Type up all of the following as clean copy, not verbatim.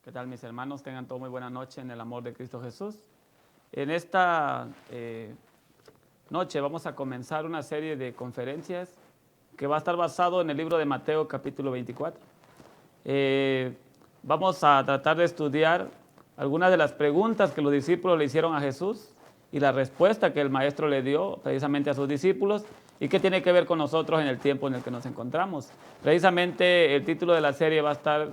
¿Qué tal, mis hermanos? Tengan todos muy buena noche en el amor de Cristo Jesús. En esta noche vamos a comenzar una serie de conferencias que va a estar basado en el libro de Mateo capítulo 24. Vamos a tratar de estudiar algunas de las preguntas que los discípulos le hicieron a Jesús y la respuesta que el maestro le dio precisamente a sus discípulos y qué tiene que ver con nosotros en el tiempo en el que nos encontramos. Precisamente el título de la serie va a estar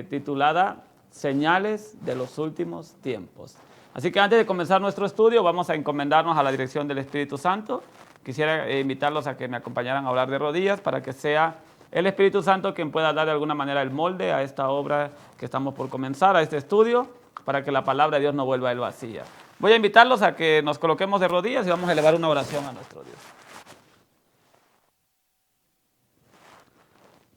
titulada Señales de los últimos tiempos. Así que antes de comenzar nuestro estudio vamos a encomendarnos a la dirección del Espíritu Santo. Quisiera invitarlos a que me acompañaran a orar de rodillas para que sea el Espíritu Santo quien pueda dar de alguna manera el molde a esta obra que estamos por comenzar, a este estudio, para que la palabra de Dios no vuelva a él vacía. Voy a invitarlos a que nos coloquemos de rodillas y vamos a elevar una oración a nuestro Dios.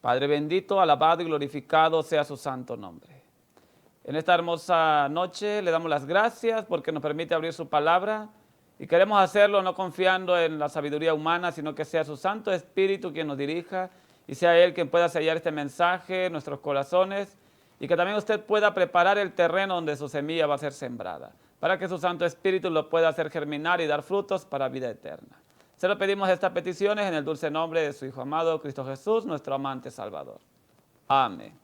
Padre bendito, alabado y glorificado sea su santo nombre. En esta hermosa noche le damos las gracias porque nos permite abrir su palabra y queremos hacerlo no confiando en la sabiduría humana, sino que sea su Santo Espíritu quien nos dirija y sea Él quien pueda sellar este mensaje en nuestros corazones y que también usted pueda preparar el terreno donde su semilla va a ser sembrada, para que su Santo Espíritu lo pueda hacer germinar y dar frutos para vida eterna. Se lo pedimos estas peticiones en el dulce nombre de su Hijo amado, Cristo Jesús, nuestro amante Salvador. Amén.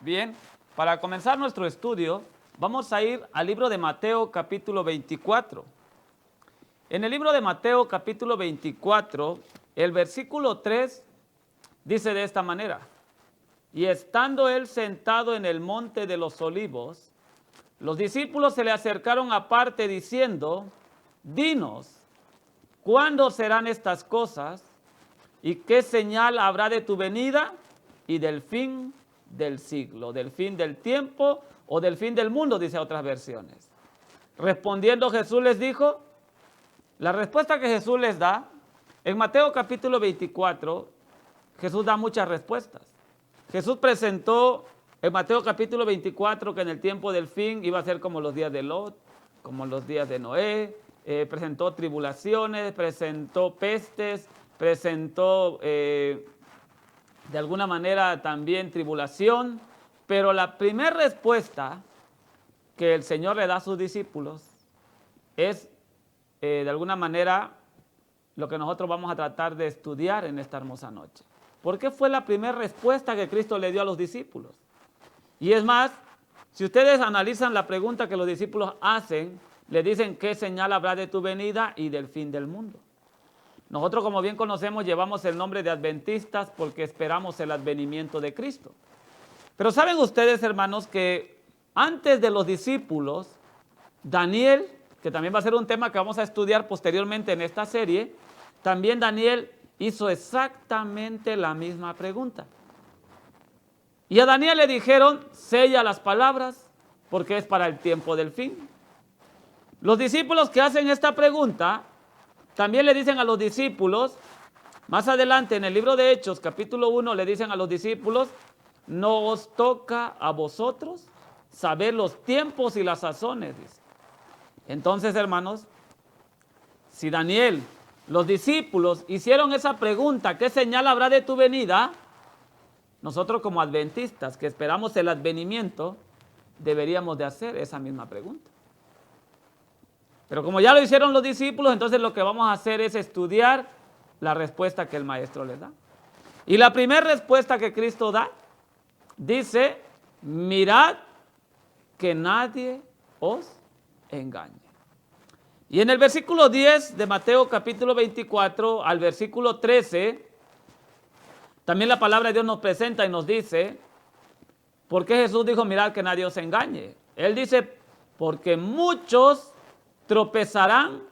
Bien, para comenzar nuestro estudio, vamos a ir al libro de Mateo capítulo 24. En el libro de Mateo capítulo 24, el versículo 3 dice de esta manera: y estando él sentado en el monte de los olivos, los discípulos se le acercaron aparte diciendo: dinos, ¿cuándo serán estas cosas? ¿Y qué señal habrá de tu venida y del fin del siglo, del fin del tiempo o del fin del mundo? Dice otras versiones. Respondiendo Jesús les dijo, la respuesta que Jesús les da, en Mateo capítulo 24, Jesús da muchas respuestas. Jesús presentó en Mateo capítulo 24 que en el tiempo del fin iba a ser como los días de Lot, como los días de Noé, presentó tribulaciones, presentó pestes, presentó de alguna manera también tribulación, pero la primera respuesta que el Señor le da a sus discípulos es de alguna manera lo que nosotros vamos a tratar de estudiar en esta hermosa noche. ¿Por qué fue la primera respuesta que Cristo le dio a los discípulos? Y es más, si ustedes analizan la pregunta que los discípulos hacen, le dicen ¿qué señal habrá de tu venida y del fin del mundo? Nosotros, como bien conocemos, llevamos el nombre de adventistas porque esperamos el advenimiento de Cristo. Pero saben ustedes, hermanos, que antes de los discípulos, Daniel, que también va a ser un tema que vamos a estudiar posteriormente en esta serie, también Daniel hizo exactamente la misma pregunta. Y a Daniel le dijeron, sella las palabras porque es para el tiempo del fin. Los discípulos que hacen esta pregunta también le dicen a los discípulos, más adelante en el libro de Hechos, capítulo 1, le dicen a los discípulos, no os toca a vosotros saber los tiempos y las sazones, dice. Entonces, hermanos, si Daniel, los discípulos hicieron esa pregunta, ¿qué señal habrá de tu venida? Nosotros como adventistas que esperamos el advenimiento, deberíamos de hacer esa misma pregunta. Pero como ya lo hicieron los discípulos, entonces lo que vamos a hacer es estudiar la respuesta que el maestro les da. Y la primera respuesta que Cristo da, dice, mirad que nadie os engañe. Y en el versículo 10 de Mateo capítulo 24 al versículo 13, también la palabra de Dios nos presenta y nos dice, ¿por qué Jesús dijo mirad que nadie os engañe? Él dice, porque muchos tropezarán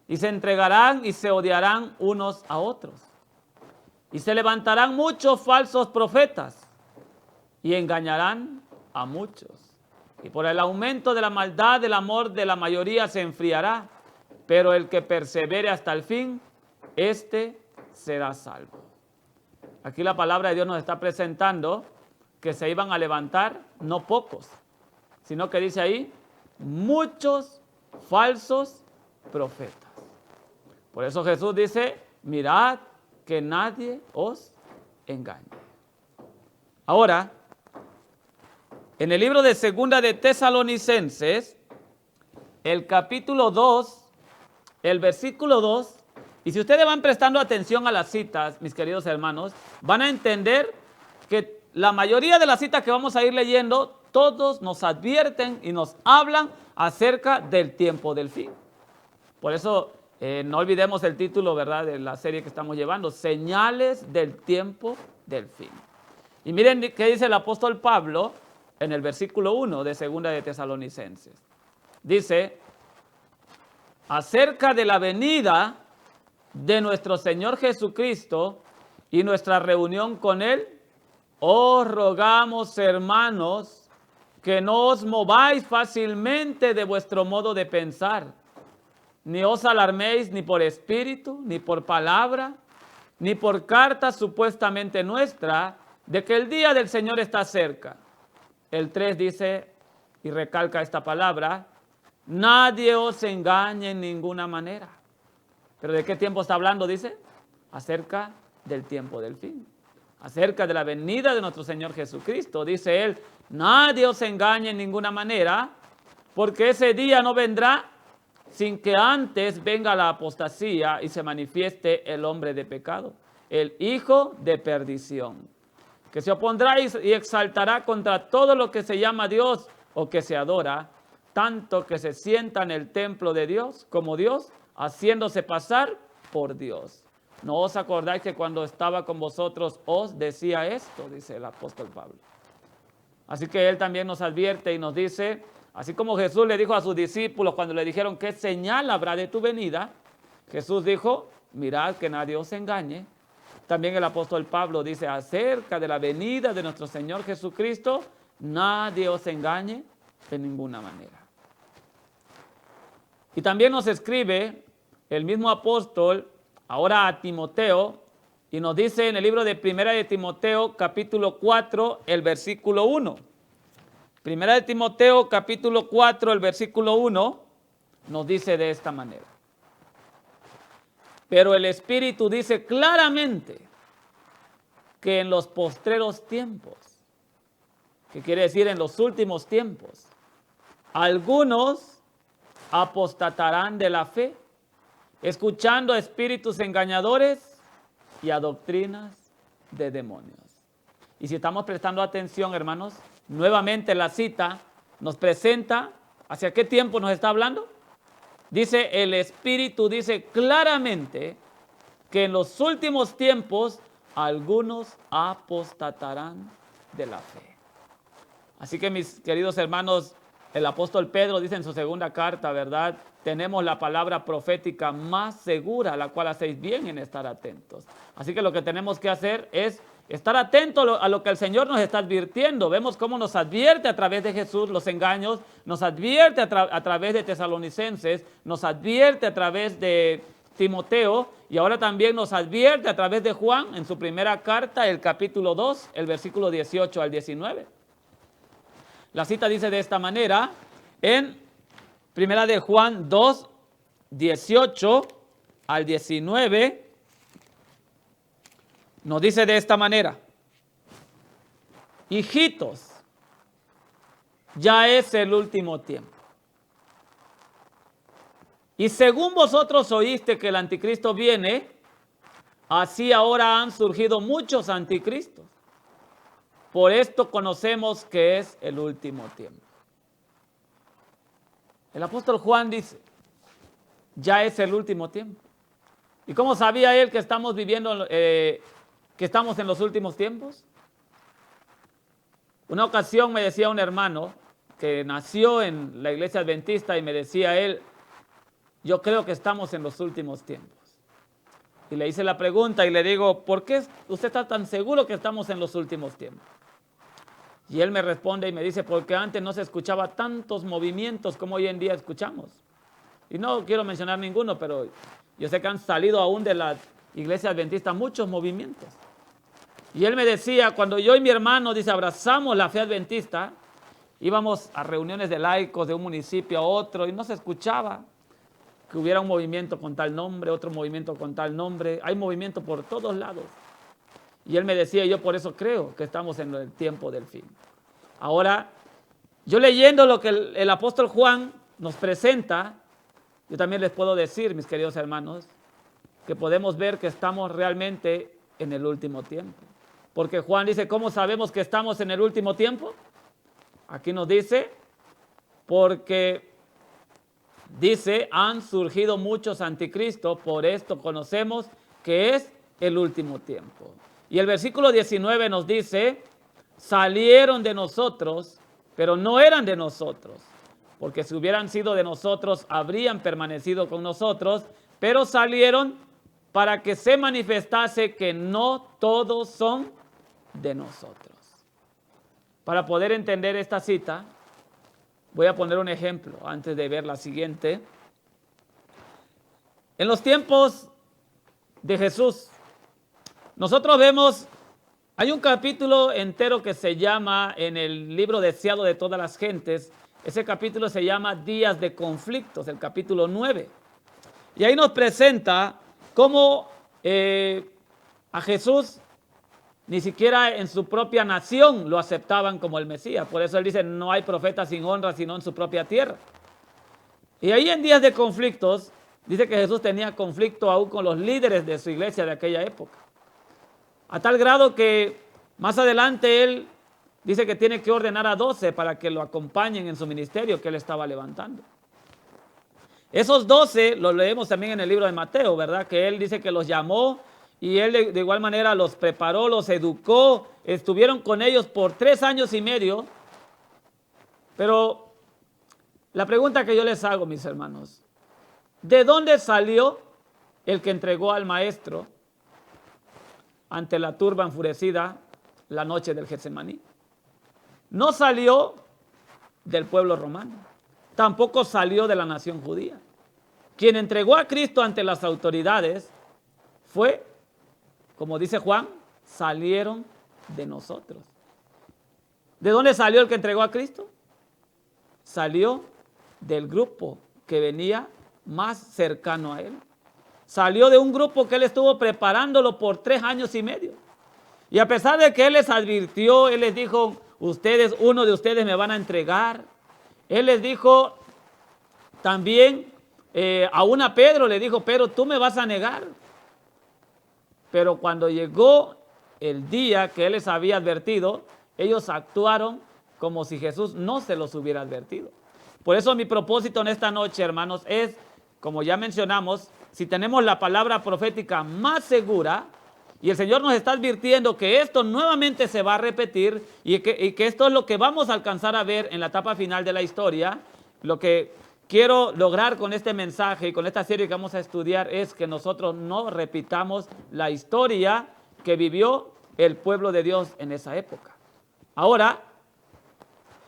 y se entregarán y se odiarán unos a otros. Y se levantarán muchos falsos profetas y engañarán a muchos. Y por el aumento de la maldad, el amor de la mayoría se enfriará, pero el que persevere hasta el fin, éste será salvo. Aquí la palabra de Dios nos está presentando que se iban a levantar no pocos, sino que dice ahí, muchos falsos profetas. Por eso Jesús dice, mirad que nadie os engañe. Ahora, en el libro de Segunda de Tesalonicenses, el capítulo 2, el versículo 2, y si ustedes van prestando atención a las citas, mis queridos hermanos, van a entender que la mayoría de las citas que vamos a ir leyendo, todos nos advierten y nos hablan acerca del tiempo del fin. Por eso no olvidemos el título, ¿verdad?, de la serie que estamos llevando, Señales del tiempo del fin. Y miren qué dice el apóstol Pablo en el versículo 1 de Segunda de Tesalonicenses. Dice, acerca de la venida de nuestro Señor Jesucristo y nuestra reunión con Él, os rogamos, hermanos, que no os mováis fácilmente de vuestro modo de pensar, ni os alarméis ni por espíritu, ni por palabra, ni por carta supuestamente nuestra, de que el día del Señor está cerca. El 3 dice, y recalca esta palabra, nadie os engañe en ninguna manera. ¿Pero de qué tiempo está hablando? Dice, acerca del tiempo del fin, acerca de la venida de nuestro Señor Jesucristo. Dice él, nadie os engañe en ninguna manera, porque ese día no vendrá sin que antes venga la apostasía y se manifieste el hombre de pecado, el hijo de perdición, que se opondrá y exaltará contra todo lo que se llama Dios o que se adora, tanto que se sienta en el templo de Dios como Dios, haciéndose pasar por Dios. ¿No os acordáis que cuando estaba con vosotros os decía esto? Dice el apóstol Pablo. Así que él también nos advierte y nos dice, así como Jesús le dijo a sus discípulos cuando le dijeron, ¿qué señal habrá de tu venida? Jesús dijo, mirad que nadie os engañe. También el apóstol Pablo dice, acerca de la venida de nuestro Señor Jesucristo, nadie os engañe de ninguna manera. Y también nos escribe el mismo apóstol ahora a Timoteo y nos dice en el libro de Primera de Timoteo capítulo 4 el versículo 1. Primera de Timoteo capítulo 4 el versículo 1 nos dice de esta manera. Pero el Espíritu dice claramente que en los postreros tiempos, que quiere decir en los últimos tiempos, algunos apostatarán de la fe, escuchando a espíritus engañadores y a doctrinas de demonios. Y si estamos prestando atención, hermanos, nuevamente la cita nos presenta hacia qué tiempo nos está hablando. Dice, el Espíritu dice claramente que en los últimos tiempos algunos apostatarán de la fe. Así que mis queridos hermanos, el apóstol Pedro dice en su segunda carta, ¿verdad? Tenemos la palabra profética más segura, a la cual hacéis bien en estar atentos. Así que lo que tenemos que hacer es estar atentos a lo que el Señor nos está advirtiendo. Vemos cómo nos advierte a través de Jesús los engaños, nos advierte a través de Tesalonicenses, nos advierte a través de Timoteo y ahora también nos advierte a través de Juan en su primera carta, el capítulo 2, el versículo 18 al 19. La cita dice de esta manera, en primera de Juan 2, 18 al 19, nos dice de esta manera, hijitos, ya es el último tiempo. Y según vosotros oíste que el anticristo viene, así ahora han surgido muchos anticristos. Por esto conocemos que es el último tiempo. El apóstol Juan dice, ya es el último tiempo. ¿Y cómo sabía él que estamos viviendo, que estamos en los últimos tiempos? Una ocasión me decía un hermano que nació en la iglesia adventista y me decía él, yo creo que estamos en los últimos tiempos. Y le hice la pregunta y le digo, ¿por qué usted está tan seguro que estamos en los últimos tiempos? Y él me responde y me dice, porque antes no se escuchaba tantos movimientos como hoy en día escuchamos. Y no quiero mencionar ninguno, pero yo sé que han salido aún de la iglesia adventista muchos movimientos. Y él me decía, cuando yo y mi hermano, dice, abrazamos la fe adventista, íbamos a reuniones de laicos de un municipio a otro y no se escuchaba. que hubiera un movimiento con tal nombre, otro movimiento con tal nombre. Hay movimiento por todos lados. Y él me decía, yo por eso creo que estamos en el tiempo del fin. Ahora, yo leyendo lo que el apóstol Juan nos presenta, yo también les puedo decir, mis queridos hermanos, que podemos ver que estamos realmente en el último tiempo. Porque Juan dice, ¿cómo sabemos que estamos en el último tiempo? Aquí nos dice, porque dice, han surgido muchos anticristos, por esto conocemos que es el último tiempo. Y el versículo 19 nos dice, salieron de nosotros, pero no eran de nosotros, porque si hubieran sido de nosotros, habrían permanecido con nosotros, pero salieron para que se manifestase que no todos son de nosotros. Para poder entender esta cita, voy a poner un ejemplo antes de ver la siguiente. En los tiempos de Jesús, nosotros vemos, hay un capítulo entero que se llama, en el libro deseado de todas las gentes, ese capítulo se llama Días de Conflictos, el capítulo 9. Y ahí nos presenta cómo a Jesús ni siquiera en su propia nación lo aceptaban como el Mesías. Por eso él dice, no hay profeta sin honra sino en su propia tierra. Y ahí en Días de Conflictos, dice que Jesús tenía conflicto aún con los líderes de su iglesia de aquella época. A tal grado que más adelante él dice que tiene que ordenar a 12 para que lo acompañen en su ministerio que él estaba levantando. Esos 12 los leemos también en el libro de Mateo, ¿verdad? Que él dice que los llamó y él de igual manera los preparó, los educó, estuvieron con ellos por 3 años y medio. Pero la pregunta que yo les hago, mis hermanos, ¿de dónde salió el que entregó al maestro ante la turba enfurecida la noche del Getsemaní? No salió del pueblo romano, tampoco salió de la nación judía. Quien entregó a Cristo ante las autoridades fue, como dice Juan, salieron de nosotros. ¿De dónde salió el que entregó a Cristo? Salió del grupo que venía más cercano a él. Salió de un grupo que él estuvo preparándolo por 3 años y medio. Y a pesar de que él les advirtió, él les dijo, uno de ustedes me van a entregar. Él les dijo también, aún a Pedro le dijo, Pedro, tú me vas a negar. Pero cuando llegó el día que él les había advertido, ellos actuaron como si Jesús no se los hubiera advertido. Por eso mi propósito en esta noche, hermanos, es, como ya mencionamos, si tenemos la palabra profética más segura, y el Señor nos está advirtiendo que esto nuevamente se va a repetir y que esto es lo que vamos a alcanzar a ver en la etapa final de la historia, lo que quiero lograr con este mensaje y con esta serie que vamos a estudiar es que nosotros no repitamos la historia que vivió el pueblo de Dios en esa época. Ahora,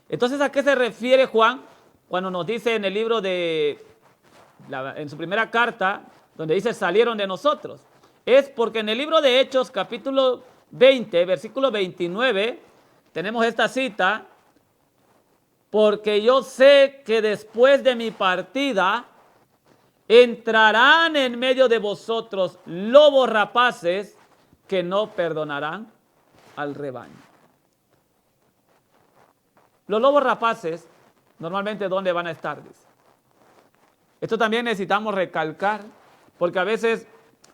entonces, ¿a qué se refiere Juan cuando nos dice en el libro en su primera carta, donde dice salieron de nosotros? Es porque en el libro de Hechos, capítulo 20, versículo 29, tenemos esta cita, porque yo sé que después de mi partida entrarán en medio de vosotros lobos rapaces que no perdonarán al rebaño. Los lobos rapaces, normalmente, ¿dónde van a estar? Dice. Esto también necesitamos recalcar, porque a veces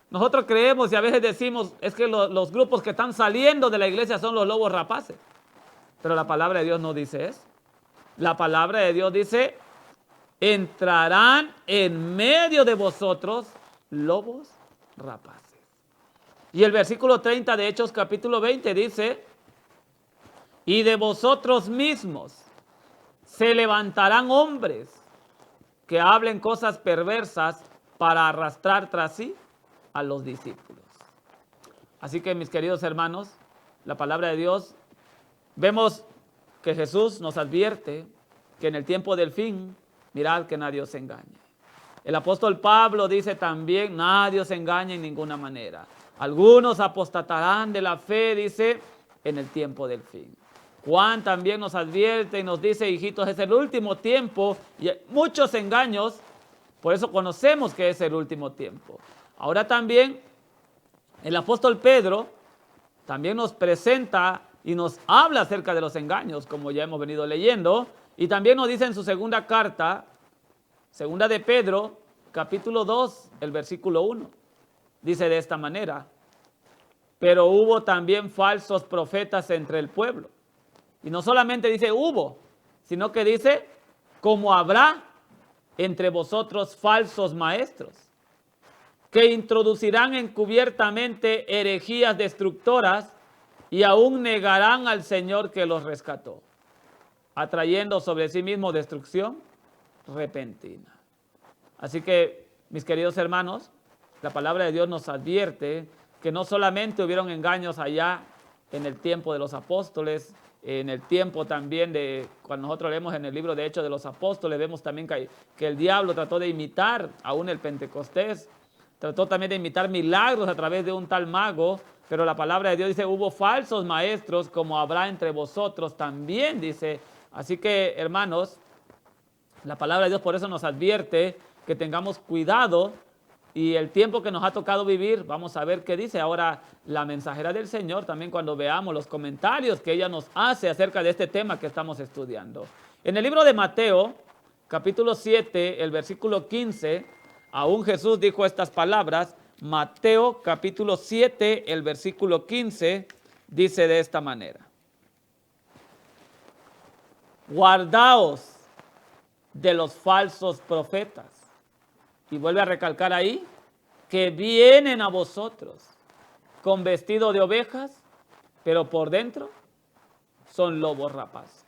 nosotros creemos y a veces decimos, es que los grupos que están saliendo de la iglesia son los lobos rapaces. Pero la palabra de Dios no dice eso. La palabra de Dios dice, entrarán en medio de vosotros lobos rapaces. Y el versículo 30 de Hechos capítulo 20 dice, y de vosotros mismos se levantarán hombres que hablen cosas perversas para arrastrar tras sí a los discípulos. Así que, mis queridos hermanos, la palabra de Dios, vemos que Jesús nos advierte que en el tiempo del fin, mirad que nadie os engañe. El apóstol Pablo dice también, nadie os engañe en ninguna manera. Algunos apostatarán de la fe, dice, en el tiempo del fin. Juan también nos advierte y nos dice, hijitos, es el último tiempo y hay muchos engaños Por eso conocemos que es el último tiempo. Ahora también el apóstol Pedro también nos presenta y nos habla acerca de los engaños, como ya hemos venido leyendo, y también nos dice en su segunda carta, segunda de Pedro, capítulo 2, el versículo 1, dice de esta manera: pero hubo también falsos profetas entre el pueblo. Y no solamente dice hubo, sino que dice como habrá entre vosotros falsos maestros, que introducirán encubiertamente herejías destructoras y aún negarán al Señor que los rescató, atrayendo sobre sí mismo destrucción repentina. Así que, mis queridos hermanos, la palabra de Dios nos advierte que no solamente hubieron engaños allá en el tiempo de los apóstoles, en el tiempo también de, cuando nosotros leemos en el libro de Hechos de los Apóstoles, vemos también que el diablo trató de imitar aún el Pentecostés, trató también de imitar milagros a través de un tal mago, pero la palabra de Dios dice, hubo falsos maestros como habrá entre vosotros también, dice. Así que, hermanos, la palabra de Dios por eso nos advierte que tengamos cuidado, y el tiempo que nos ha tocado vivir, vamos a ver qué dice ahora la mensajera del Señor, también cuando veamos los comentarios que ella nos hace acerca de este tema que estamos estudiando. En el libro de Mateo, capítulo 7, el versículo 15, aún Jesús dijo estas palabras. Mateo, capítulo 7, el versículo 15, dice de esta manera: guardaos de los falsos profetas. Y vuelve a recalcar ahí, que vienen a vosotros con vestido de ovejas, pero por dentro son lobos rapaces.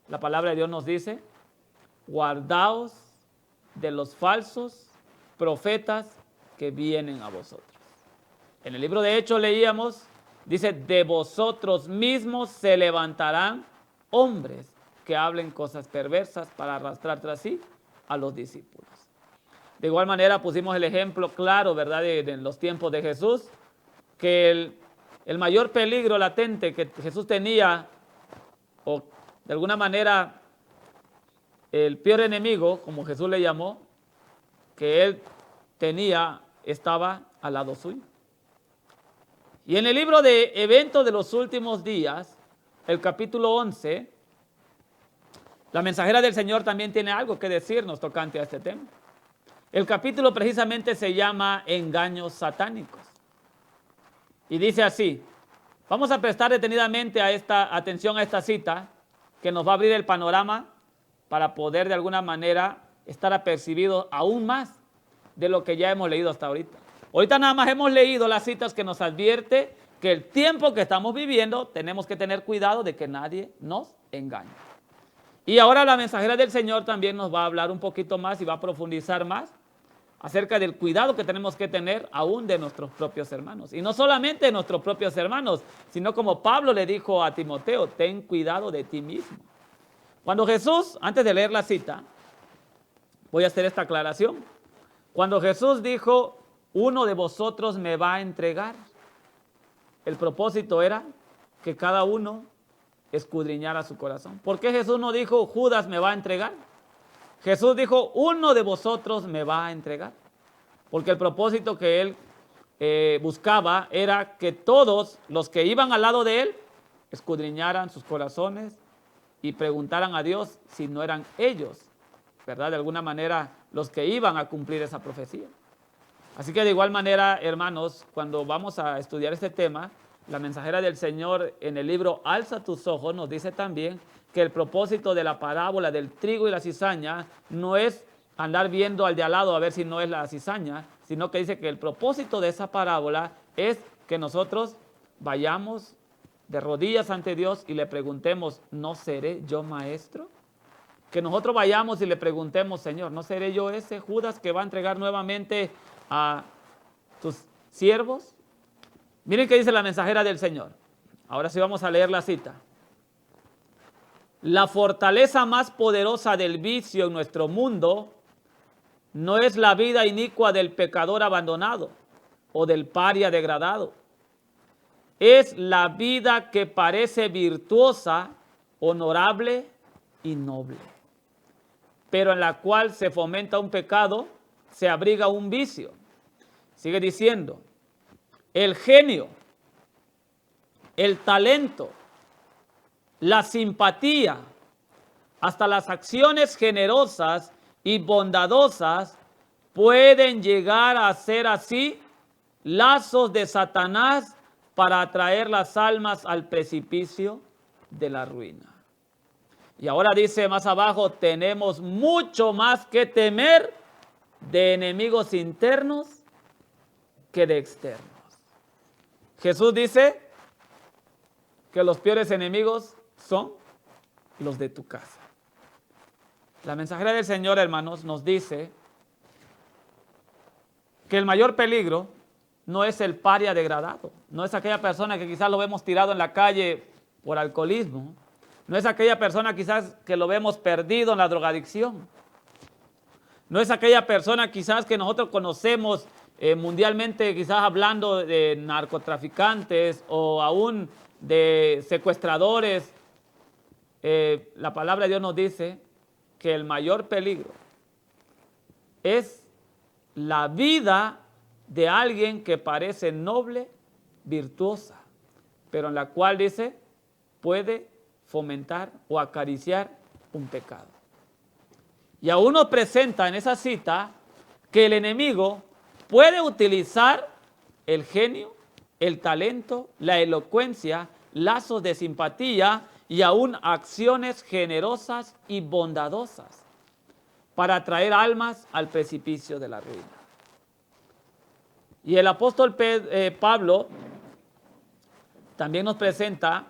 La palabra de Dios nos dice, guardaos de los falsos profetas que vienen a vosotros. En el libro de Hechos leíamos, dice, de vosotros mismos se levantarán hombres que hablen cosas perversas para arrastrar tras sí a los discípulos. De igual manera pusimos el ejemplo claro, ¿verdad?, de los tiempos de Jesús, que el mayor peligro latente que Jesús tenía, o de alguna manera el peor enemigo, como Jesús le llamó, que él tenía, estaba al lado suyo. Y en el libro de Eventos de los Últimos Días, el capítulo 11, la mensajera del Señor también tiene algo que decirnos tocante a este tema. El capítulo precisamente se llama Engaños satánicos. Y dice así, vamos a prestar detenidamente atención a esta cita, que nos va a abrir el panorama para poder de alguna manera estar apercibidos aún más de lo que ya hemos leído hasta ahorita. Ahorita nada más hemos leído las citas que nos advierte que el tiempo que estamos viviendo tenemos que tener cuidado de que nadie nos engañe. Y ahora la mensajera del Señor también nos va a hablar un poquito más y va a profundizar más acerca del cuidado que tenemos que tener aún de nuestros propios hermanos. Y no solamente de nuestros propios hermanos, sino como Pablo le dijo a Timoteo, ten cuidado de ti mismo. Cuando Jesús, antes de leer la cita, voy a hacer esta aclaración. Cuando Jesús dijo, uno de vosotros me va a entregar, el propósito era que cada uno escudriñara su corazón. ¿Por qué Jesús no dijo, Judas me va a entregar? Jesús dijo, uno de vosotros me va a entregar. Porque el propósito que él buscaba era que todos los que iban al lado de él escudriñaran sus corazones y preguntaran a Dios si no eran ellos, ¿verdad?, de alguna manera los que iban a cumplir esa profecía. Así que de igual manera, hermanos, cuando vamos a estudiar este tema, la mensajera del Señor en el libro Alza tus ojos nos dice también que el propósito de la parábola del trigo y la cizaña no es andar viendo al de al lado a ver si no es la cizaña, sino que dice que el propósito de esa parábola es que nosotros vayamos de rodillas ante Dios y le preguntemos, ¿no seré yo maestro? Que nosotros vayamos y le preguntemos, Señor, ¿no seré yo ese Judas que va a entregar nuevamente a tus siervos? Miren qué dice la mensajera del Señor. Ahora sí vamos a leer la cita. La fortaleza más poderosa del vicio en nuestro mundo no es la vida inicua del pecador abandonado o del paria degradado. Es la vida que parece virtuosa, honorable y noble. pero en la cual se fomenta un pecado, se abriga un vicio. Sigue diciendo, el genio, el talento, la simpatía, hasta las acciones generosas y bondadosas pueden llegar a ser así lazos de Satanás para atraer las almas al precipicio de la ruina. Y ahora dice más abajo, tenemos mucho más que temer de enemigos internos que de externos. Jesús dice que los peores enemigos son los de tu casa. La mensajera del Señor, hermanos, nos dice que el mayor peligro no es el paria degradado, no es aquella persona que quizás lo vemos tirado en la calle por alcoholismo, no es aquella persona quizás que lo vemos perdido en la drogadicción, no es aquella persona quizás que nosotros conocemos mundialmente, quizás hablando de narcotraficantes o aún de secuestradores. La palabra de Dios nos dice que el mayor peligro es la vida de alguien que parece noble, virtuosa, pero en la cual dice puede fomentar o acariciar un pecado. Y aún nos presenta en esa cita que el enemigo puede utilizar el genio, el talento, la elocuencia, lazos de simpatía y aún acciones generosas y bondadosas para atraer almas al precipicio de la ruina. Y el apóstol Pablo también nos presenta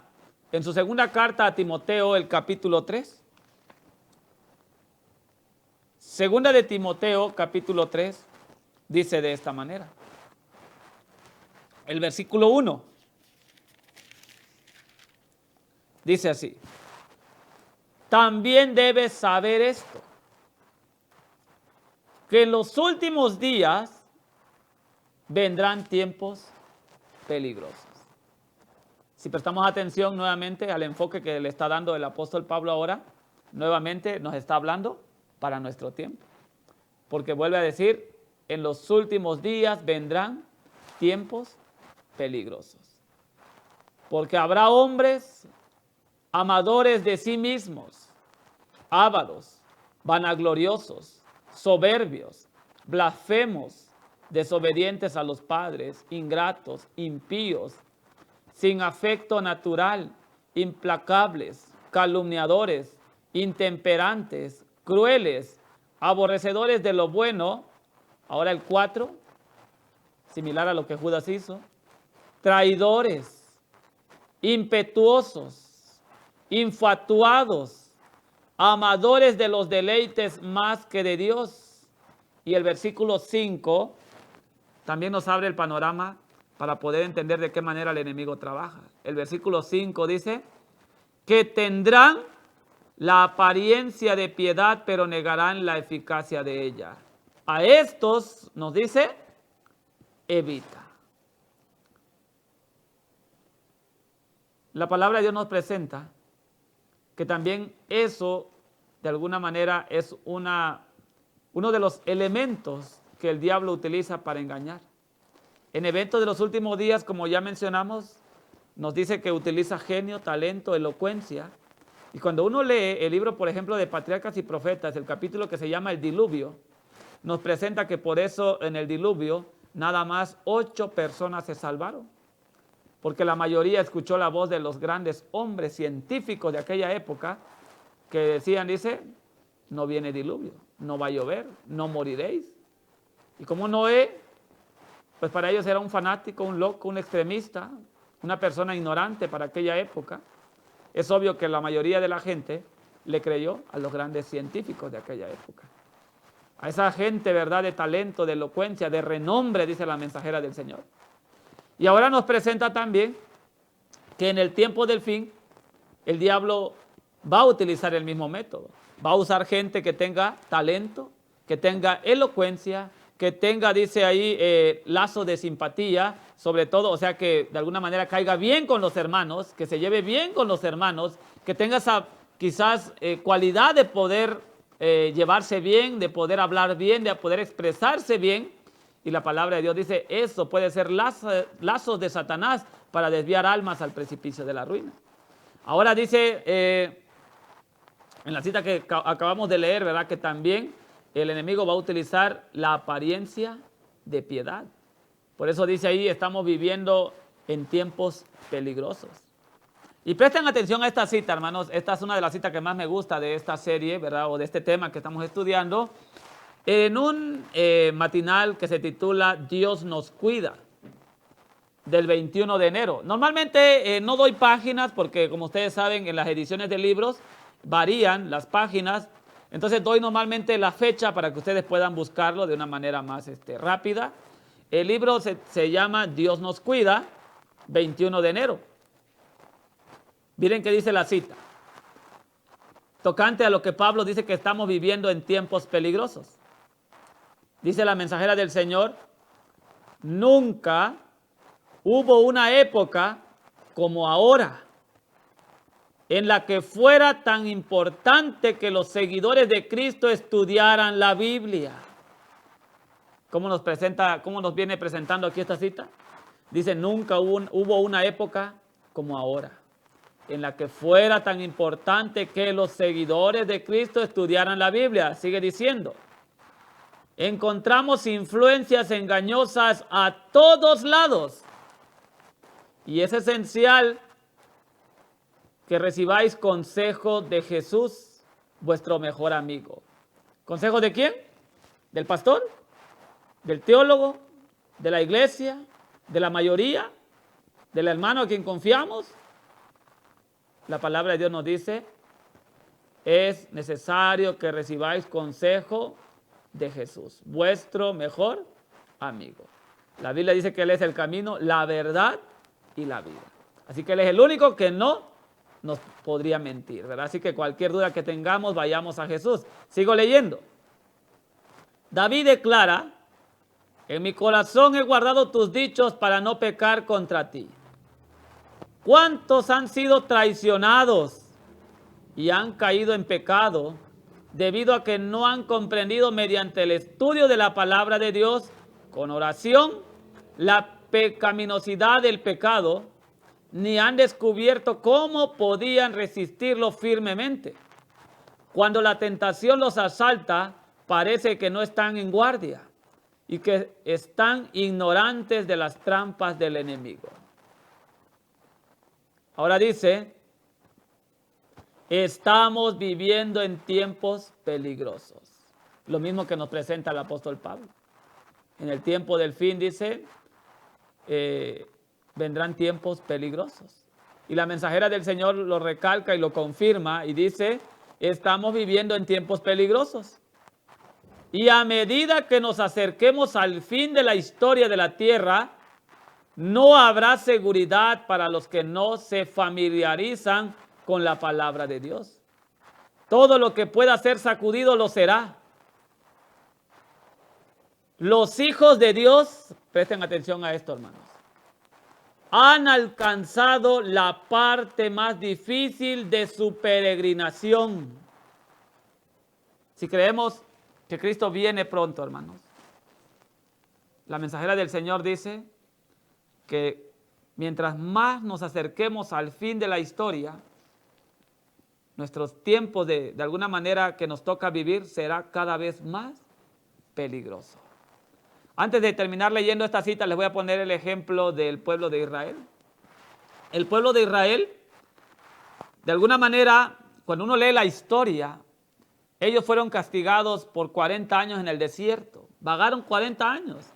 en su segunda carta a Timoteo el capítulo 3. Segunda de Timoteo capítulo 3 dice de esta manera. El versículo 1 dice así: también debes saber esto, que en los últimos días vendrán tiempos peligrosos. Si prestamos atención nuevamente al enfoque que le está dando el apóstol Pablo ahora, nuevamente nos está hablando para nuestro tiempo. Porque vuelve a decir, en los últimos días vendrán tiempos peligrosos. Porque habrá hombres amadores de sí mismos, ávaros, vanagloriosos, soberbios, blasfemos, desobedientes a los padres, ingratos, impíos, sin afecto natural, implacables, calumniadores, intemperantes, crueles, aborrecedores de lo bueno. Ahora el 4, similar a lo que Judas hizo, traidores, impetuosos, infatuados, amadores de los deleites más que de Dios. Y el versículo 5 también nos abre el panorama para poder entender de qué manera el enemigo trabaja. El versículo 5 dice que tendrán la apariencia de piedad, pero negarán la eficacia de ella. A estos, nos dice, evita. La palabra de Dios nos presenta que también eso, de alguna manera, es uno de los elementos que el diablo utiliza para engañar. En eventos de los últimos días, como ya mencionamos, nos dice que utiliza genio, talento, elocuencia. Y cuando uno lee el libro, por ejemplo, de Patriarcas y Profetas, el capítulo que se llama El Diluvio, nos presenta que por eso en el diluvio nada más 8 personas se salvaron. Porque la mayoría escuchó la voz de los grandes hombres científicos de aquella época que decían, dice, no viene diluvio, no va a llover, no moriréis. Y como Noé, pues para ellos era un fanático, un loco, un extremista, una persona ignorante para aquella época. Es obvio que la mayoría de la gente le creyó a los grandes científicos de aquella época. A esa gente, ¿verdad?, de talento, de elocuencia, de renombre, dice la mensajera del Señor. Y ahora nos presenta también que en el tiempo del fin, el diablo va a utilizar el mismo método. Va a usar gente que tenga talento, que tenga elocuencia, que tenga, dice ahí, lazo de simpatía, sobre todo, o sea, que de alguna manera caiga bien con los hermanos, que se lleve bien con los hermanos, que tenga esa quizás cualidad de poder llevarse bien, de poder hablar bien, de poder expresarse bien. Y la palabra de Dios dice, eso puede ser lazos de Satanás para desviar almas al precipicio de la ruina. Ahora dice, en la cita que acabamos de leer, ¿verdad? Que también el enemigo va a utilizar la apariencia de piedad. Por eso dice ahí, estamos viviendo en tiempos peligrosos. Y presten atención a esta cita, hermanos. Esta es una de las citas que más me gusta de esta serie, ¿verdad? O de este tema que estamos estudiando. En un matinal que se titula Dios nos cuida, del 21 de enero. Normalmente no doy páginas porque, como ustedes saben, en las ediciones de libros varían las páginas. Entonces doy normalmente la fecha para que ustedes puedan buscarlo de una manera más rápida. El libro se llama Dios nos cuida, 21 de enero. Miren qué dice la cita. Tocante a lo que Pablo dice que estamos viviendo en tiempos peligrosos. Dice la mensajera del Señor, nunca hubo una época como ahora en la que fuera tan importante que los seguidores de Cristo estudiaran la Biblia. ¿Cómo nos viene presentando aquí esta cita? Dice, nunca hubo una época como ahora, en la que fuera tan importante que los seguidores de Cristo estudiaran la Biblia. Sigue diciendo, encontramos influencias engañosas a todos lados. Y es esencial que recibáis consejo de Jesús, vuestro mejor amigo. ¿Consejo de quién? ¿Del pastor? ¿Del teólogo? ¿De la iglesia? ¿De la mayoría? ¿Del hermano a quien confiamos? La palabra de Dios nos dice, es necesario que recibáis consejo de Jesús, vuestro mejor amigo. La Biblia dice que Él es el camino, la verdad y la vida. Así que Él es el único que no nos podría mentir, ¿verdad? Así que cualquier duda que tengamos, vayamos a Jesús. Sigo leyendo. David declara, en mi corazón he guardado tus dichos para no pecar contra ti. ¿Cuántos han sido traicionados y han caído en pecado debido a que no han comprendido mediante el estudio de la palabra de Dios, con oración, la pecaminosidad del pecado, ni han descubierto cómo podían resistirlo firmemente? Cuando la tentación los asalta, parece que no están en guardia y que están ignorantes de las trampas del enemigo. Ahora dice, estamos viviendo en tiempos peligrosos. Lo mismo que nos presenta el apóstol Pablo. En el tiempo del fin, dice, vendrán tiempos peligrosos. Y la mensajera del Señor lo recalca y lo confirma y dice, estamos viviendo en tiempos peligrosos. Y a medida que nos acerquemos al fin de la historia de la tierra, no habrá seguridad para los que no se familiarizan con la palabra de Dios. Todo lo que pueda ser sacudido lo será. Los hijos de Dios, presten atención a esto, hermanos, han alcanzado la parte más difícil de su peregrinación. Si creemos que Cristo viene pronto, hermanos, la mensajera del Señor dice que mientras más nos acerquemos al fin de la historia, nuestros tiempos de alguna manera que nos toca vivir será cada vez más peligroso. Antes de terminar leyendo esta cita, les voy a poner el ejemplo del pueblo de Israel. El pueblo de Israel, de alguna manera, cuando uno lee la historia, ellos fueron castigados por 40 años en el desierto. Vagaron 40 años.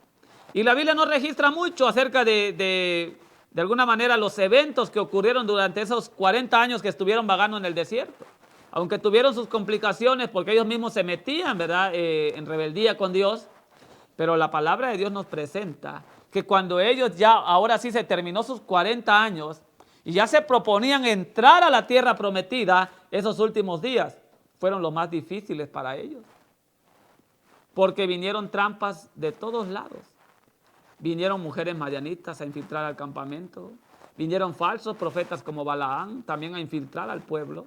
Y la Biblia no registra mucho acerca de alguna manera, los eventos que ocurrieron durante esos 40 años que estuvieron vagando en el desierto. Aunque tuvieron sus complicaciones porque ellos mismos se metían, ¿verdad?, en rebeldía con Dios. Pero la palabra de Dios nos presenta que cuando ellos ya, ahora sí se terminó sus 40 años y ya se proponían entrar a la tierra prometida, esos últimos días fueron los más difíciles para ellos. Porque vinieron trampas de todos lados. Vinieron mujeres madianitas a infiltrar al campamento. Vinieron falsos profetas como Balaán también a infiltrar al pueblo.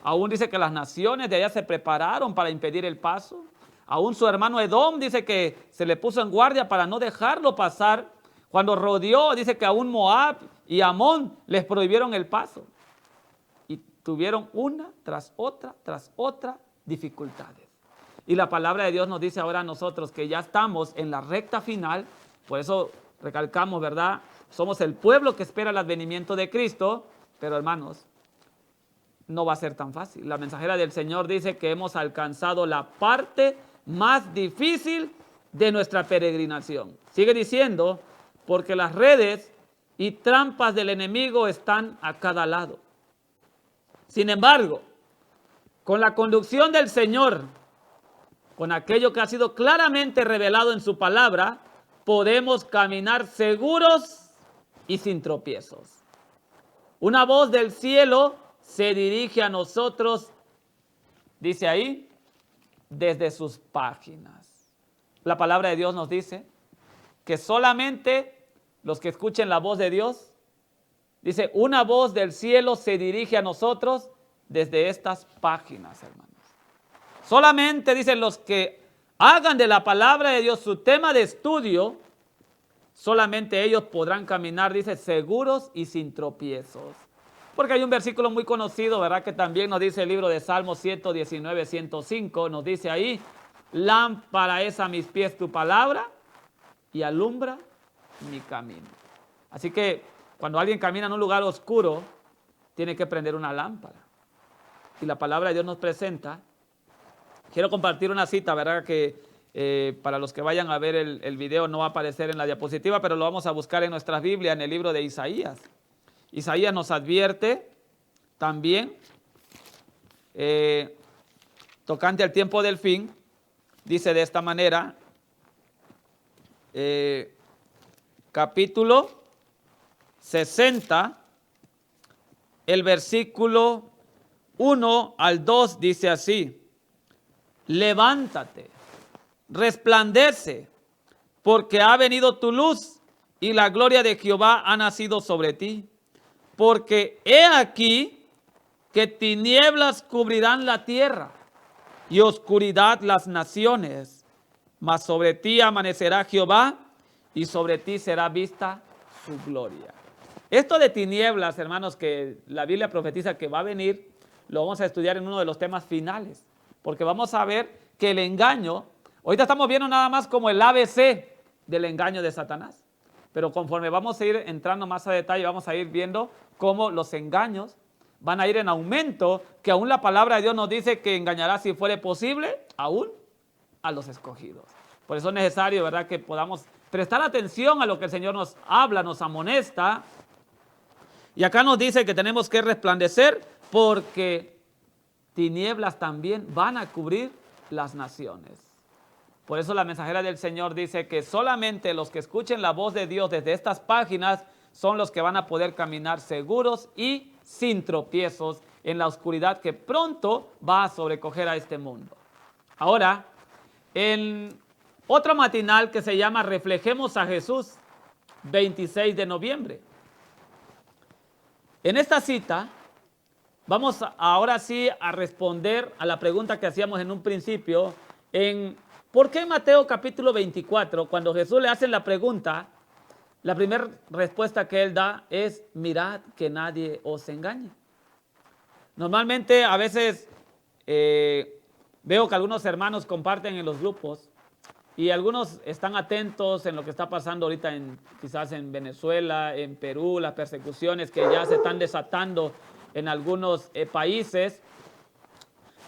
Aún dice que las naciones de allá se prepararon para impedir el paso. Aún su hermano Edom dice que se le puso en guardia para no dejarlo pasar. Cuando rodeó, dice que aún Moab y Amón les prohibieron el paso. Y tuvieron una tras otra dificultades. Y la palabra de Dios nos dice ahora a nosotros que ya estamos en la recta final. Por eso recalcamos, ¿verdad? Somos el pueblo que espera el advenimiento de Cristo. Pero hermanos, no va a ser tan fácil. La mensajera del Señor dice que hemos alcanzado la parte más difícil de nuestra peregrinación. Sigue diciendo, porque las redes y trampas del enemigo están a cada lado. Sin embargo, con la conducción del Señor, con aquello que ha sido claramente revelado en su palabra, podemos caminar seguros y sin tropiezos. Una voz del cielo se dirige a nosotros, dice ahí, desde sus páginas. La palabra de Dios nos dice que solamente los que escuchen la voz de Dios, dice, una voz del cielo se dirige a nosotros desde estas páginas, hermanos. Solamente, dicen, los que hagan de la palabra de Dios su tema de estudio, solamente ellos podrán caminar, dice, seguros y sin tropiezos. Porque hay un versículo muy conocido, ¿verdad? Que también nos dice el libro de Salmos 119, 105, nos dice ahí, lámpara es a mis pies tu palabra y alumbra mi camino. Así que cuando alguien camina en un lugar oscuro, tiene que prender una lámpara. Y la palabra de Dios nos presenta. Quiero compartir una cita, ¿verdad? Que para los que vayan a ver el video no va a aparecer en la diapositiva, pero lo vamos a buscar en nuestras Biblias, en el libro de Isaías. Isaías nos advierte también, tocante al tiempo del fin, dice de esta manera, capítulo 60, el versículo 1 al 2 dice así, levántate, resplandece, porque ha venido tu luz y la gloria de Jehová ha nacido sobre ti. Porque he aquí que tinieblas cubrirán la tierra y oscuridad las naciones, mas sobre ti amanecerá Jehová y sobre ti será vista su gloria. Esto de tinieblas, hermanos, que la Biblia profetiza que va a venir, lo vamos a estudiar en uno de los temas finales, porque vamos a ver que el engaño, ahorita estamos viendo nada más como el ABC del engaño de Satanás, pero conforme vamos a ir entrando más a detalle, vamos a ir viendo cómo los engaños van a ir en aumento, que aún la palabra de Dios nos dice que engañará si fuere posible, aún a los escogidos. Por eso es necesario, ¿verdad?, que podamos prestar atención a lo que el Señor nos habla, nos amonesta. Y acá nos dice que tenemos que resplandecer porque tinieblas también van a cubrir las naciones. Por eso la mensajera del Señor dice que solamente los que escuchen la voz de Dios desde estas páginas son los que van a poder caminar seguros y sin tropiezos en la oscuridad que pronto va a sobrecoger a este mundo. Ahora, en otro matinal que se llama Reflejemos a Jesús, 26 de noviembre. En esta cita vamos ahora sí a responder a la pregunta que hacíamos en un principio en ¿por qué Mateo capítulo 24, cuando Jesús le hace la pregunta, la primera respuesta que él da es, mirad que nadie os engañe? Normalmente a veces veo que algunos hermanos comparten en los grupos y algunos están atentos en lo que está pasando ahorita quizás en Venezuela, en Perú, las persecuciones que ya se están desatando en algunos países.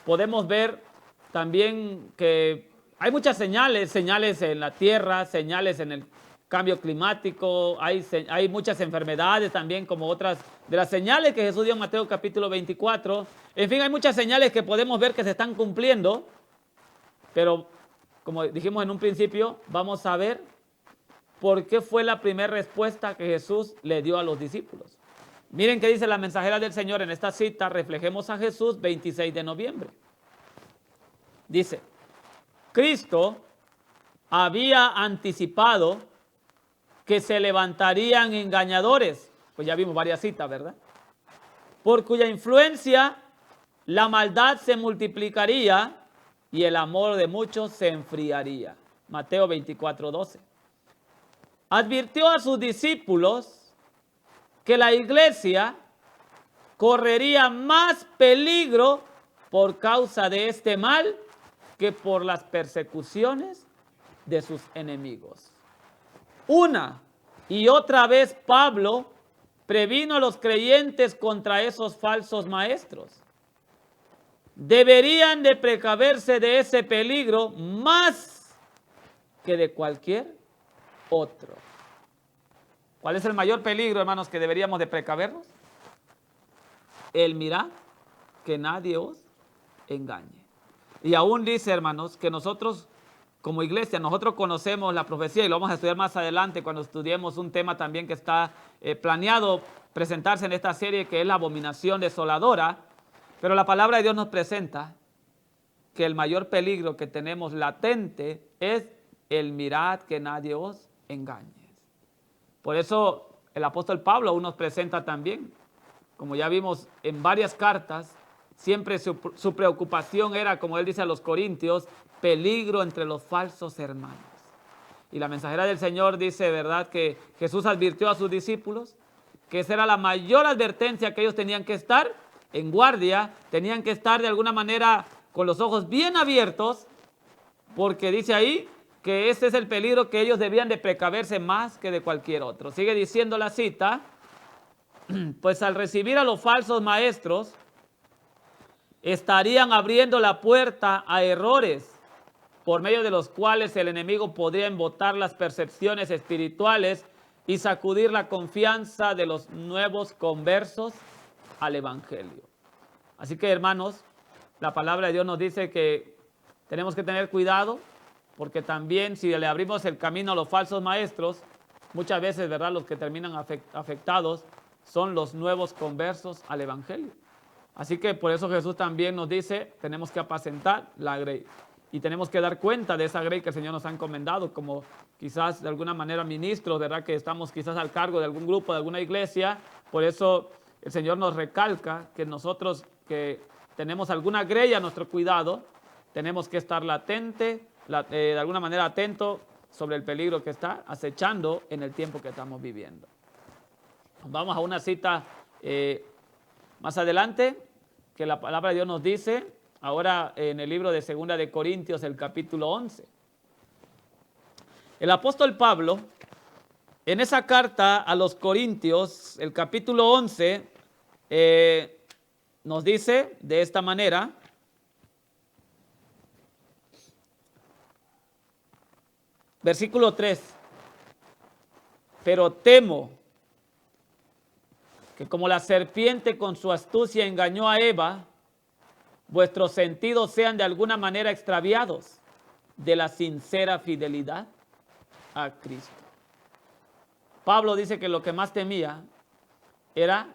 Podemos ver también que hay muchas señales en la tierra, señales en el cambio climático, hay muchas enfermedades también como otras de las señales que Jesús dio en Mateo capítulo 24. En fin, hay muchas señales que podemos ver que se están cumpliendo, pero como dijimos en un principio, vamos a ver por qué fue la primera respuesta que Jesús le dio a los discípulos. Miren qué dice la mensajera del Señor en esta cita, Reflejemos a Jesús, 26 de noviembre. Dice, Cristo había anticipado que se levantarían engañadores, pues ya vimos varias citas, ¿verdad?, por cuya influencia la maldad se multiplicaría y el amor de muchos se enfriaría. Mateo 24:12. Advirtió a sus discípulos que la iglesia correría más peligro por causa de este mal que por las persecuciones de sus enemigos. Una y otra vez Pablo previno a los creyentes contra esos falsos maestros. Deberían de precaverse de ese peligro más que de cualquier otro. ¿Cuál es el mayor peligro, hermanos, que deberíamos de precavernos? El mirad que nadie os engañe. Y aún dice, hermanos, que nosotros como iglesia, nosotros conocemos la profecía y lo vamos a estudiar más adelante cuando estudiemos un tema también que está planeado presentarse en esta serie, que es la abominación desoladora. Pero la palabra de Dios nos presenta que el mayor peligro que tenemos latente es el mirad que nadie os engañe. Por eso el apóstol Pablo aún nos presenta también, como ya vimos en varias cartas, siempre su preocupación era, como él dice a los corintios, peligro entre los falsos hermanos. Y la mensajera del Señor dice, ¿verdad?, que Jesús advirtió a sus discípulos que esa era la mayor advertencia, que ellos tenían que estar en guardia, tenían que estar de alguna manera con los ojos bien abiertos, porque dice ahí que ese es el peligro que ellos debían de precaverse más que de cualquier otro. Sigue diciendo la cita, pues al recibir a los falsos maestros, estarían abriendo la puerta a errores por medio de los cuales el enemigo podría embotar las percepciones espirituales y sacudir la confianza de los nuevos conversos al evangelio. Así que, hermanos, la palabra de Dios nos dice que tenemos que tener cuidado, porque también si le abrimos el camino a los falsos maestros, muchas veces, ¿verdad?, los que terminan afectados son los nuevos conversos al evangelio. Así que por eso Jesús también nos dice, tenemos que apacentar la grey. Y tenemos que dar cuenta de esa grey que el Señor nos ha encomendado, como quizás de alguna manera ministros, ¿verdad?, que estamos quizás al cargo de algún grupo, de alguna iglesia. Por eso el Señor nos recalca que nosotros que tenemos alguna grey a nuestro cuidado, tenemos que estar latente, de alguna manera atento sobre el peligro que está acechando en el tiempo que estamos viviendo. Vamos a una cita más adelante, que la palabra de Dios nos dice, ahora en el libro de 2 de Corintios, el capítulo 11. El apóstol Pablo, en esa carta a los Corintios, el capítulo 11, nos dice de esta manera, versículo 3, pero temo que como la serpiente con su astucia engañó a Eva, vuestros sentidos sean de alguna manera extraviados de la sincera fidelidad a Cristo. Pablo dice que lo que más temía era,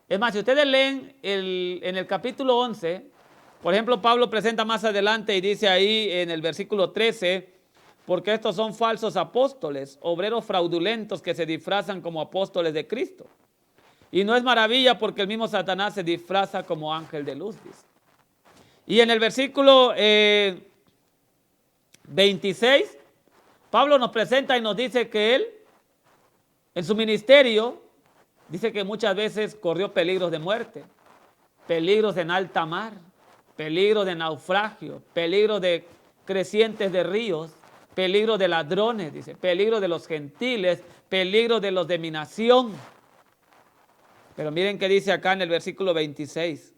es más, si ustedes leen en el capítulo 11, por ejemplo, Pablo presenta más adelante y dice ahí en el versículo 13, porque estos son falsos apóstoles, obreros fraudulentos que se disfrazan como apóstoles de Cristo. Y no es maravilla porque el mismo Satanás se disfraza como ángel de luz, dice. Y en el versículo 26, Pablo nos presenta y nos dice que él, en su ministerio, dice que muchas veces corrió peligros de muerte, peligros en alta mar, peligros de naufragio, peligros de crecientes de ríos, peligro de ladrones, dice, peligro de los gentiles, peligro de los de mi nación. Pero miren qué dice acá en el versículo 26.